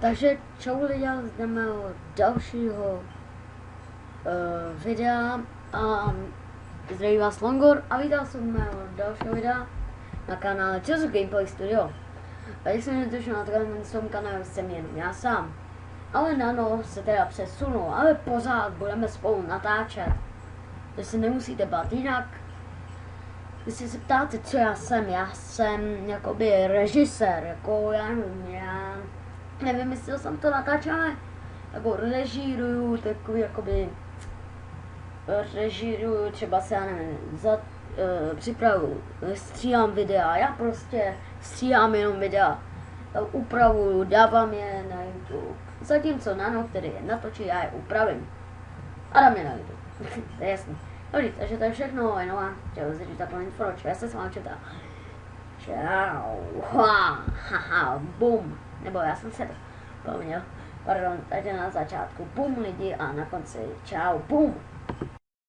Takže čau lidi, z mého dalšího videa a zdraví vás Longor a vítám se u mého dalšího videa na kanále Chelsea Gameplay Studio. A jak jsem netušil, na tom kanálu jsem jenom já sám. Ale Nano se teda přesunul, ale pořád budeme spolu natáčet. Takže se nemusíte bát jinak. Když se ptáte, co já jsem jakoby režisér, jako já nevím, jestli jsem to natáčáme, jako režíruju, takový jakoby, režíruju, třeba se, já nevím, připravuju, stříhám videa, já prostě stříhám jenom videa, upravuju, dávám je na YouTube, zatímco Nano, který je natočí, já je upravím a dám je na YouTube, to je jasný. Dobrý, takže to je všechno, jenom vám chtěl říct takovou informaci, já se s vámi četá. Čau, haha, bum, nebo já jsem se to poměl, pardon, takže na začátku bum lidi a na konci čau, bum.